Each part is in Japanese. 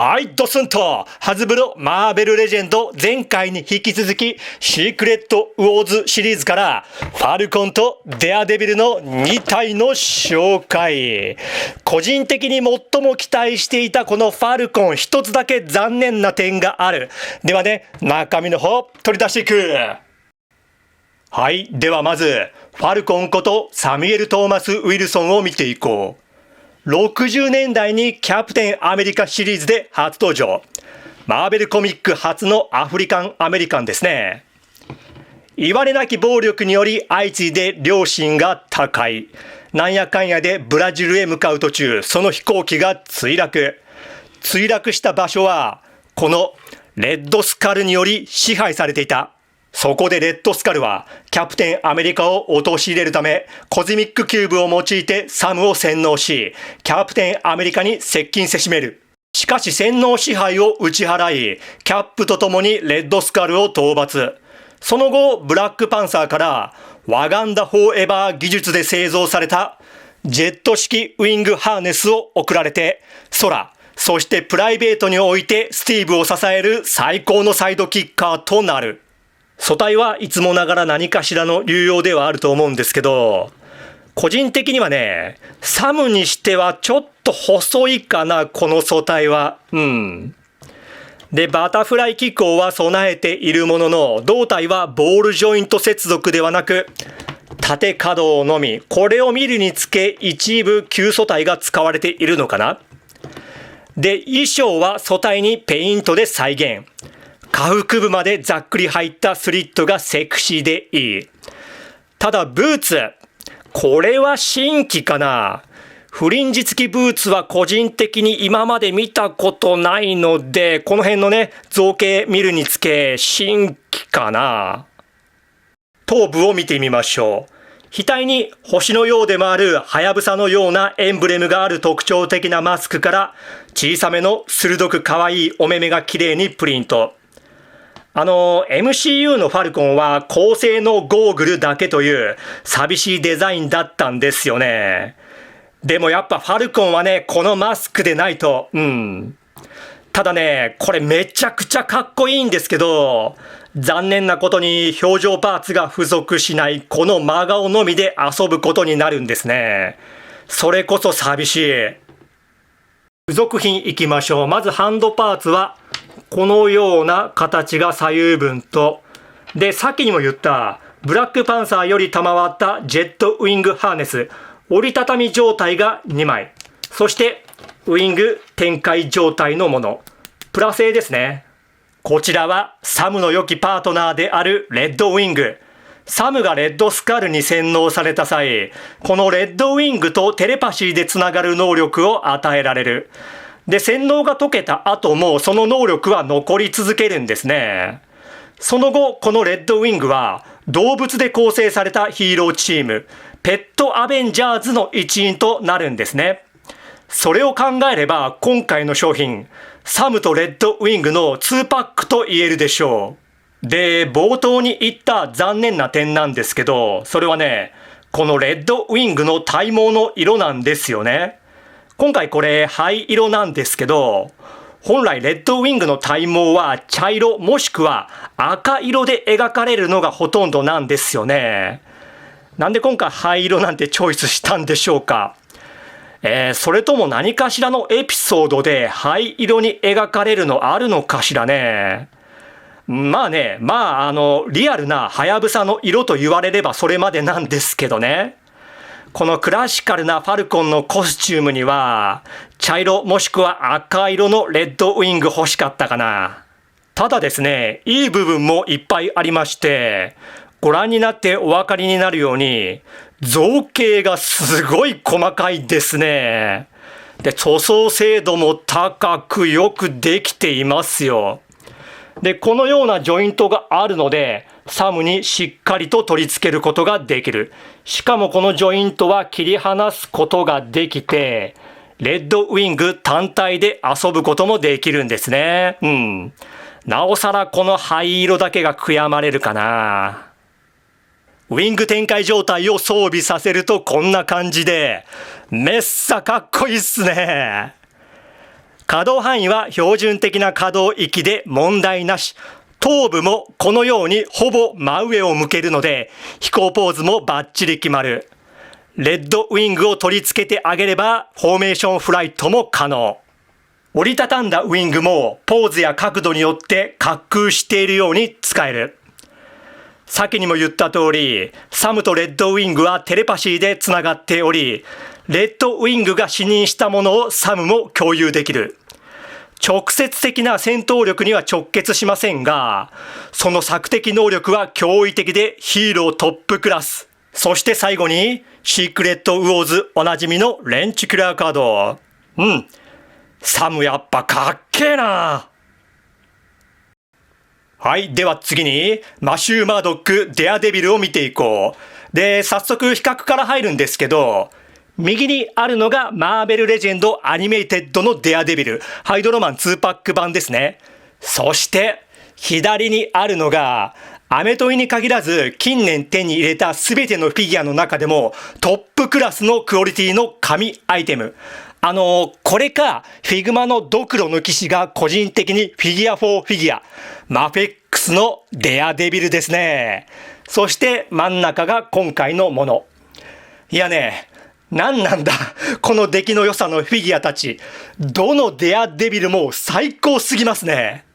はい、ドスンと、ハズブロマーベルレジェンド前回に引き続き、シークレットウォーズシリーズから、ファルコンとデアデビルの2体の紹介。個人的に最も期待していたこのファルコン、一つだけ残念な点がある。ではね、中身の方、取り出していく。はい、ではまず、ファルコンことサミュエル・トーマス・ウィルソンを見ていこう。60年代にキャプテンアメリカシリーズで初登場。マーベルコミック初のアフリカンアメリカンですね。言われなき暴力により相次いで両親が他界。なんやかんやでブラジルへ向かう途中、その飛行機が墜落。墜落した場所は、このレッドスカルにより支配されていた。そこでレッドスカルはキャプテンアメリカを陥れるためコズミックキューブを用いてサムを洗脳し、キャプテンアメリカに接近せしめる。しかし洗脳支配を打ち払い、キャップと共にレッドスカルを討伐。その後、ブラックパンサーからワガンダフォーエバー技術で製造されたジェット式ウィングハーネスを送られて、空、そしてプライベートにおいてスティーブを支える最高のサイドキッカーとなる。素体はいつもながら何かしらの流用ではあると思うんですけど、個人的にはね、サムにしてはちょっと細いかな、この素体は。で、バタフライ機構は備えているものの、胴体はボールジョイント接続ではなく、縦可動のみ。これを見るにつけ、一部旧素体が使われているのかな。で、衣装は素体にペイントで再現。下腹部までざっくり入ったスリットがセクシーでいい。ただブーツ、これは新規かな。フリンジ付きブーツは個人的に今まで見たことないので、この辺のね、造形見るにつけ新規かな。頭部を見てみましょう。額に星のようでもあるハヤブサのようなエンブレムがある特徴的なマスクから、小さめの鋭く可愛いお目目が綺麗にプリント。MCU のファルコンは高性能ゴーグルだけという寂しいデザインだったんですよね。でもやっぱファルコンはね、このマスクでないと、ただね、これめちゃくちゃかっこいいんですけど、残念なことに表情パーツが付属しないこの真顔のみで遊ぶことになるんですね。それこそ寂しい。付属品いきましょう。まずハンドパーツは、このような形が左右分と、で、さっきにも言った、ブラックパンサーより賜ったジェットウィングハーネス、折りたたみ状態が2枚。そして、ウィング展開状態のもの。プラ製ですね。こちらは、サムの良きパートナーであるレッドウィング。サムがレッドスカルに洗脳された際、このレッドウィングとテレパシーでつながる能力を与えられる。で、洗脳が解けた後もその能力は残り続けるんですね。その後、このレッドウィングは動物で構成されたヒーローチーム、ペットアベンジャーズの一員となるんですね。それを考えれば今回の商品、サムとレッドウィングの2パックと言えるでしょう。で、冒頭に言った残念な点なんですけど、それはね、このレッドウィングの体毛の色なんですよね。今回これ灰色なんですけど、本来レッドウィングの体毛は茶色もしくは赤色で描かれるのがほとんどなんですよね。なんで今回灰色なんてチョイスしたんでしょうか。それとも何かしらのエピソードで灰色に描かれるのあるのかしらね。まあね、リアルなハヤブサの色と言われればそれまでなんですけどね。このクラシカルなファルコンのコスチュームには、茶色もしくは赤色のレッドウィング欲しかったかな。ただですね、いい部分もいっぱいありまして、ご覧になってお分かりになるように、造形がすごい細かいですね。で、塗装精度も高くよくできていますよ。で、このようなジョイントがあるので、サムにしっかりと取り付けることができる。しかもこのジョイントは切り離すことができて、レッドウィング単体で遊ぶこともできるんですね。なおさらこの灰色だけが悔やまれるかな。ウィング展開状態を装備させるとこんな感じで、めっさかっこいいっすね。可動範囲は標準的な可動域で問題なし。頭部もこのようにほぼ真上を向けるので、飛行ポーズもバッチリ決まる。レッドウィングを取り付けてあげれば、フォーメーションフライトも可能。折りたたんだウィングもポーズや角度によって滑空しているように使える。先にも言った通り、サムとレッドウィングはテレパシーでつながっており、レッドウィングが視認したものをサムも共有できる。直接的な戦闘力には直結しませんが、その索敵能力は驚異的でヒーロートップクラス。そして最後に、シークレットウォーズおなじみのレンチキュラーカード。サムやっぱかっけえな。はい。では次に、マシュー・マードック、デアデビルを見ていこう。で、早速比較から入るんですけど、右にあるのがマーベルレジェンドアニメイテッドのデアデビル、ハイドロマン2パック版ですね。そして、左にあるのが、アメトイに限らず近年手に入れた全てのフィギュアの中でもトップクラスのクオリティの神アイテム。これか、フィグマのドクロの騎士が個人的にフィギュア4フィギュア。マフェックスのデアデビルですね。そして真ん中が今回のもの。いやね、なんなんだ、この出来の良さのフィギュアたち。どのデアデビルも最高すぎますね。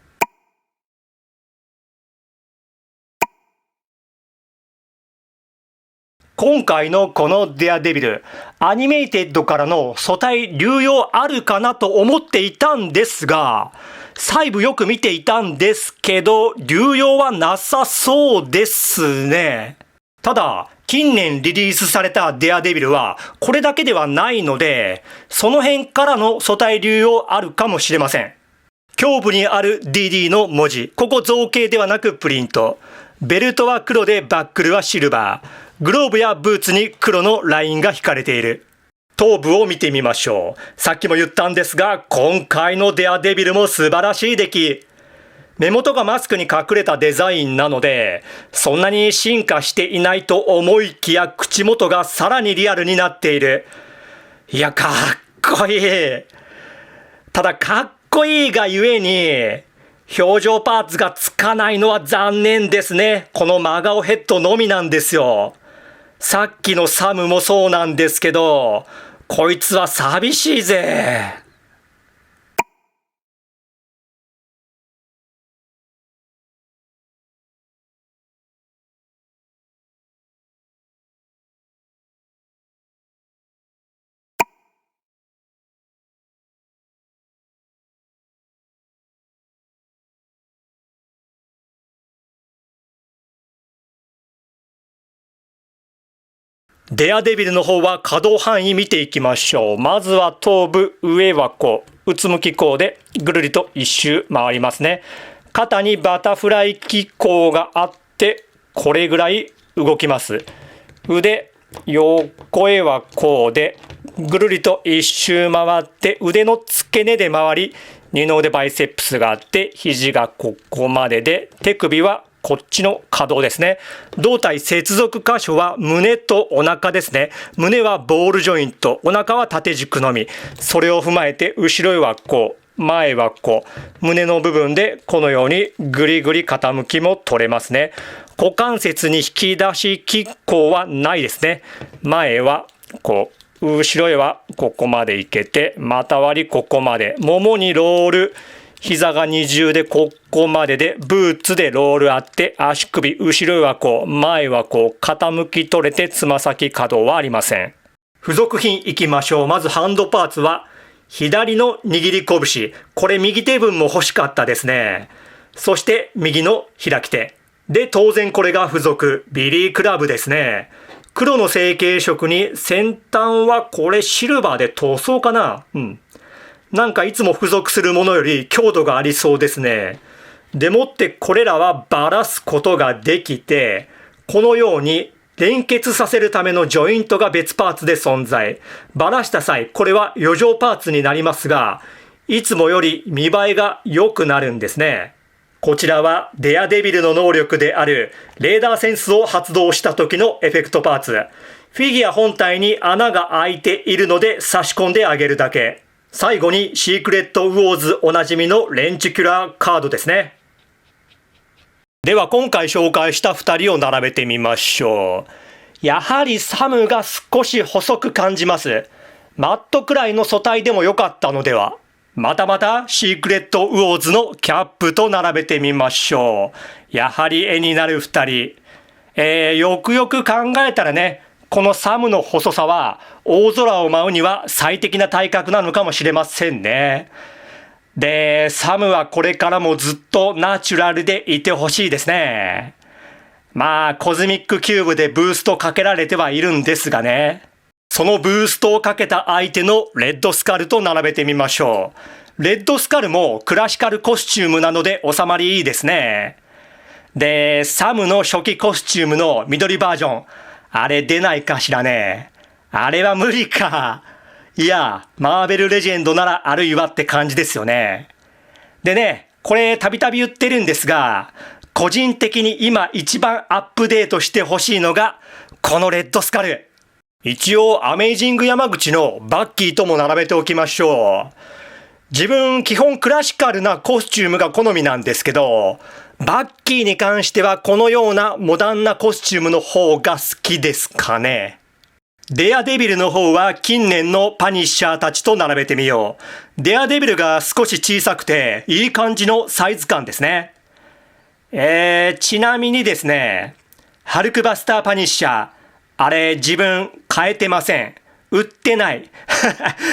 今回のこのデアデビル、アニメイテッドからの素体流用あるかなと思っていたんですが、細部よく見ていたんですけど、流用はなさそうですね。ただ、近年リリースされたデアデビルはこれだけではないので、その辺からの素体流用あるかもしれません。胸部にある DD の文字、ここ造形ではなくプリント。ベルトは黒でバックルはシルバー。グローブやブーツに黒のラインが引かれている。頭部を見てみましょう。さっきも言ったんですが、今回のデアデビルも素晴らしい出来。目元がマスクに隠れたデザインなので、そんなに進化していないと思いきや口元がさらにリアルになっている。いや、かっこいい。ただ、かっこいいがゆえに、表情パーツがつかないのは残念ですね。この真顔ヘッドのみなんですよ。さっきのサムもそうなんですけど、こいつは寂しいぜ。デアデビルの方は可動範囲見ていきましょう。まずは頭部、上はこう、うつむきこうでぐるりと一周回りますね。肩にバタフライ機構があって、これぐらい動きます。腕、横へはこうで、ぐるりと一周回って、腕の付け根で回り、二の腕バイセップスがあって、肘がここまでで、手首はこっちの可動ですね。胴体接続箇所は胸とお腹ですね。胸はボールジョイント、お腹は縦軸のみ。それを踏まえて後ろへはこう、前はこう、胸の部分でこのようにぐりぐり傾きも取れますね。股関節に引き出し機構はないですね。前はこう、後ろへはここまでいけて、股割りここまで、ももにロール、膝が二重でここまでで、ブーツでロールあって、足首、後ろはこう、前はこう、傾き取れてつま先可動はありません。付属品いきましょう。まずハンドパーツは、左の握り拳。これ右手分も欲しかったですね。そして右の開き手。で、当然これが付属。ビリークラブですね。黒の成型色に先端はこれシルバーで塗装かな？なんかいつも付属するものより強度がありそうですね。でもってこれらはばらすことができて、このように連結させるためのジョイントが別パーツで存在。ばらした際、これは余剰パーツになりますが、いつもより見栄えが良くなるんですね。こちらはデアデビルの能力であるレーダーセンスを発動した時のエフェクトパーツ。フィギュア本体に穴が開いているので差し込んであげるだけ。最後にシークレットウォーズおなじみのレンチキュラーカードですね。では今回紹介した2人を並べてみましょう。やはりサムが少し細く感じます。マットくらいの素体でも良かったのでは。またまたシークレットウォーズのキャップと並べてみましょう。やはり絵になる2人。よくよく考えたらね、このサムの細さは大空を舞うには最適な体格なのかもしれませんね。で、サムはこれからもずっとナチュラルでいてほしいですね。まあ、コズミックキューブでブーストかけられてはいるんですがね。そのブーストをかけた相手のレッドスカルと並べてみましょう。レッドスカルもクラシカルコスチュームなので収まりいいですね。で、サムの初期コスチュームの緑バージョン。あれ出ないかしらね。あれは無理か。いや、マーベルレジェンドならあるいはって感じですよね。でね、これたびたび言ってるんですが、個人的に今一番アップデートしてほしいのが、このレッドスカル。一応アメイジング山口のバッキーとも並べておきましょう。自分基本クラシカルなコスチュームが好みなんですけど、バッキーに関してはこのようなモダンなコスチュームの方が好きですかね。デアデビルの方は近年のパニッシャーたちと並べてみよう。デアデビルが少し小さくていい感じのサイズ感ですね。ちなみにですね、ハルクバスターパニッシャー、あれ自分買えてません。売ってない。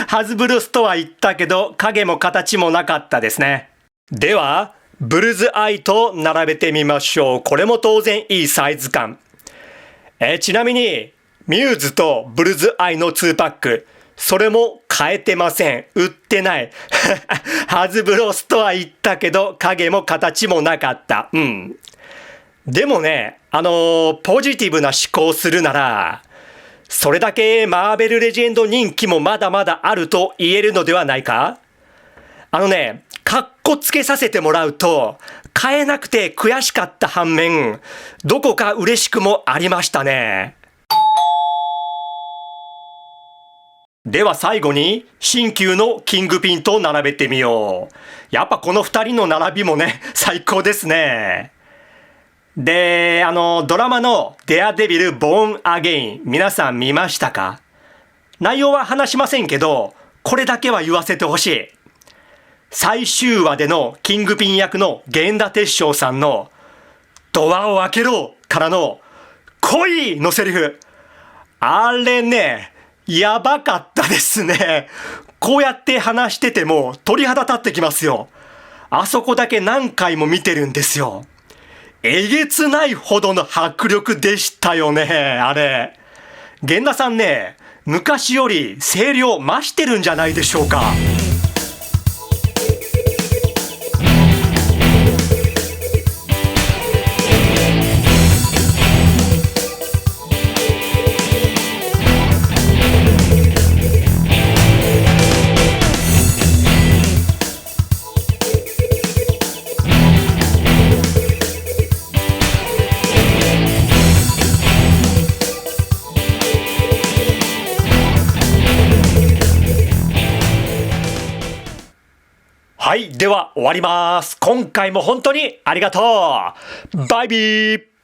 ハズブルストア行ったけど影も形もなかったですね。では、ブルズアイと並べてみましょう。これも当然いいサイズ感。ちなみに、ミューズとブルズアイの2パック、それも買えてません。売ってない。ハズブロストア行ったけど影も形もなかった。でもね、ポジティブな思考するなら、それだけマーベルレジェンド人気もまだまだあると言えるのではないか？かっこつけさせてもらうと、買えなくて悔しかった反面、どこか嬉しくもありましたね。では最後に、新旧のキングピンと並べてみよう。やっぱこの2人の並びもね、最高ですね。で、ドラマのデアデビル・ボーン・アゲイン、皆さん見ましたか？内容は話しませんけど、これだけは言わせてほしい。最終話でのキングピン役の源田鉄章さんのドアを開けろからの来いのセリフ。あれね、やばかったですね。こうやって話してても鳥肌立ってきますよ。あそこだけ何回も見てるんですよ。えげつないほどの迫力でしたよね、あれ。源田さんね、昔より声量増してるんじゃないでしょうか。はい、では終わります。今回も本当にありがとう。バイビー。